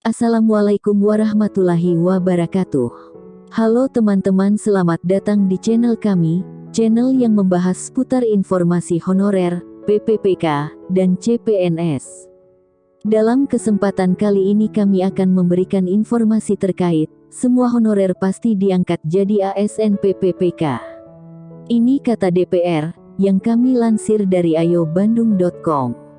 Assalamualaikum warahmatullahi wabarakatuh. Halo teman-teman, selamat datang di channel kami, channel yang membahas seputar informasi honorer, PPPK, dan CPNS. Dalam kesempatan kali ini kami akan memberikan informasi terkait, semua honorer pasti diangkat jadi ASN PPPK. Ini kata DPR, yang kami lansir dari ayobandung.com.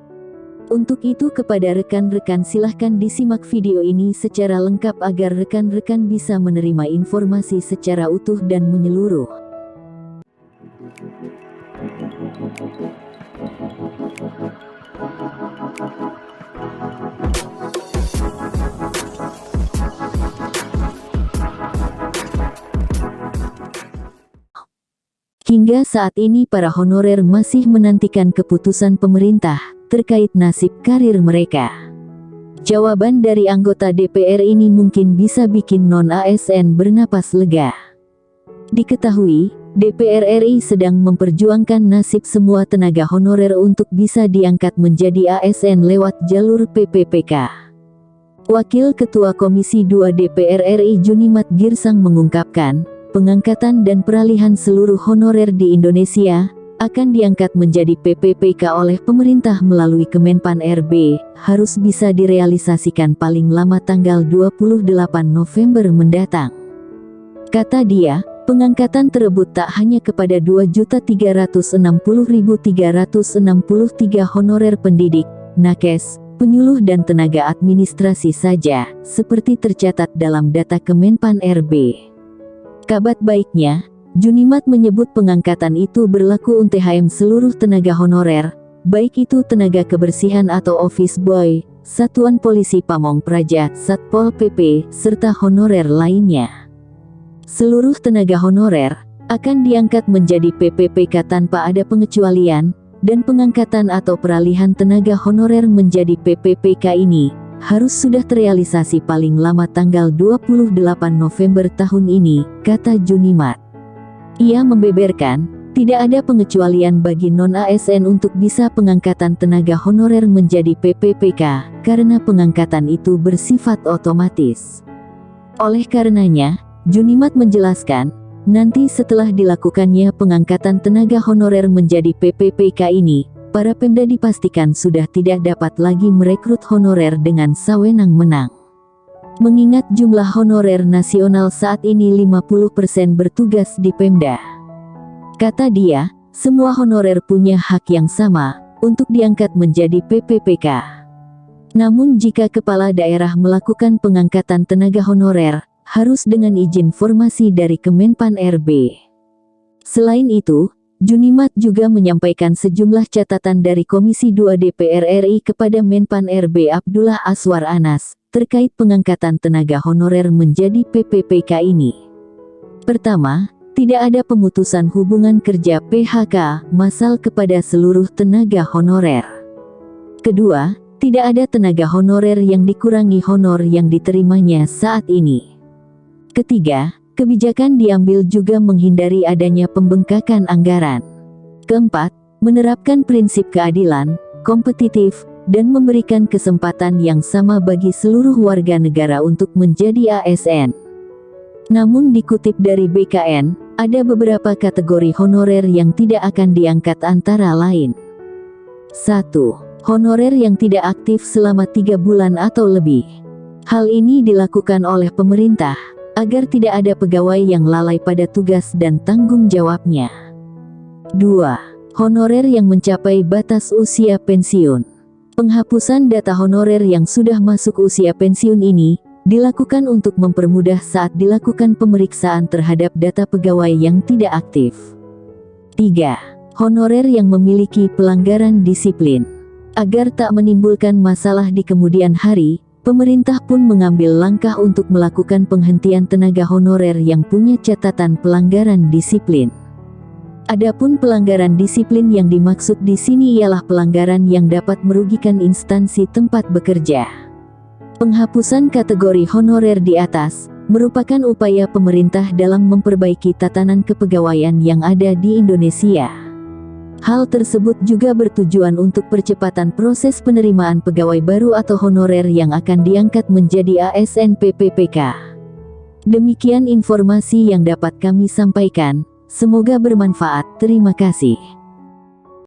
Untuk itu kepada rekan-rekan silahkan disimak video ini secara lengkap agar rekan-rekan bisa menerima informasi secara utuh dan menyeluruh. Hingga saat ini para honorer masih menantikan keputusan pemerintah terkait nasib karir mereka. Jawaban dari anggota DPR ini mungkin bisa bikin non-ASN bernapas lega. Diketahui, DPR RI sedang memperjuangkan nasib semua tenaga honorer untuk bisa diangkat menjadi ASN lewat jalur PPPK. Wakil Ketua Komisi 2 DPR RI Junimat Girsang mengungkapkan, pengangkatan dan peralihan seluruh honorer di Indonesia akan diangkat menjadi PPPK oleh pemerintah melalui Kemenpan RB, harus bisa direalisasikan paling lama tanggal 28 November mendatang. Kata dia, pengangkatan tersebut tak hanya kepada 2.360.363 honorer pendidik, nakes, penyuluh dan tenaga administrasi saja, seperti tercatat dalam data Kemenpan RB. Kabar baiknya, Junimat menyebut pengangkatan itu berlaku untuk THM seluruh tenaga honorer, baik itu tenaga kebersihan atau office boy, satuan polisi Pamong Praja, Satpol PP, serta honorer lainnya. Seluruh tenaga honorer akan diangkat menjadi PPPK tanpa ada pengecualian, dan pengangkatan atau peralihan tenaga honorer menjadi PPPK ini harus sudah terrealisasi paling lama tanggal 28 November tahun ini, kata Junimat. Ia membeberkan, tidak ada pengecualian bagi non-ASN untuk bisa pengangkatan tenaga honorer menjadi PPPK, karena pengangkatan itu bersifat otomatis. Oleh karenanya, Junimat menjelaskan, nanti setelah dilakukannya pengangkatan tenaga honorer menjadi PPPK ini, para Pemda dipastikan sudah tidak dapat lagi merekrut honorer dengan sewenang-wenang. Mengingat jumlah honorer nasional saat ini 50% bertugas di Pemda. Kata dia, semua honorer punya hak yang sama untuk diangkat menjadi PPPK. Namun jika kepala daerah melakukan pengangkatan tenaga honorer, harus dengan izin formasi dari Kemenpan RB. Selain itu, Junimat juga menyampaikan sejumlah catatan dari Komisi 2 DPR RI kepada Menpan RB Abdullah Aswar Anas, terkait pengangkatan tenaga honorer menjadi PPPK ini. Pertama, tidak ada pemutusan hubungan kerja PHK massal kepada seluruh tenaga honorer. Kedua, tidak ada tenaga honorer yang dikurangi honor yang diterimanya saat ini. Ketiga, kebijakan diambil juga menghindari adanya pembengkakan anggaran. Keempat, menerapkan prinsip keadilan, kompetitif, dan memberikan kesempatan yang sama bagi seluruh warga negara untuk menjadi ASN. Namun dikutip dari BKN, ada beberapa kategori honorer yang tidak akan diangkat antara lain. 1. Honorer yang tidak aktif selama 3 bulan atau lebih. Hal ini dilakukan oleh pemerintah, agar tidak ada pegawai yang lalai pada tugas dan tanggung jawabnya. 2. Honorer yang mencapai batas usia pensiun. Penghapusan data honorer yang sudah masuk usia pensiun ini dilakukan untuk mempermudah saat dilakukan pemeriksaan terhadap data pegawai yang tidak aktif. 3. Honorer yang memiliki pelanggaran disiplin. Agar tak menimbulkan masalah di kemudian hari, pemerintah pun mengambil langkah untuk melakukan penghentian tenaga honorer yang punya catatan pelanggaran disiplin. Adapun pelanggaran disiplin yang dimaksud di sini ialah pelanggaran yang dapat merugikan instansi tempat bekerja. Penghapusan kategori honorer di atas merupakan upaya pemerintah dalam memperbaiki tatanan kepegawaian yang ada di Indonesia. Hal tersebut juga bertujuan untuk percepatan proses penerimaan pegawai baru atau honorer yang akan diangkat menjadi ASN PPPK. Demikian informasi yang dapat kami sampaikan, semoga bermanfaat. Terima kasih.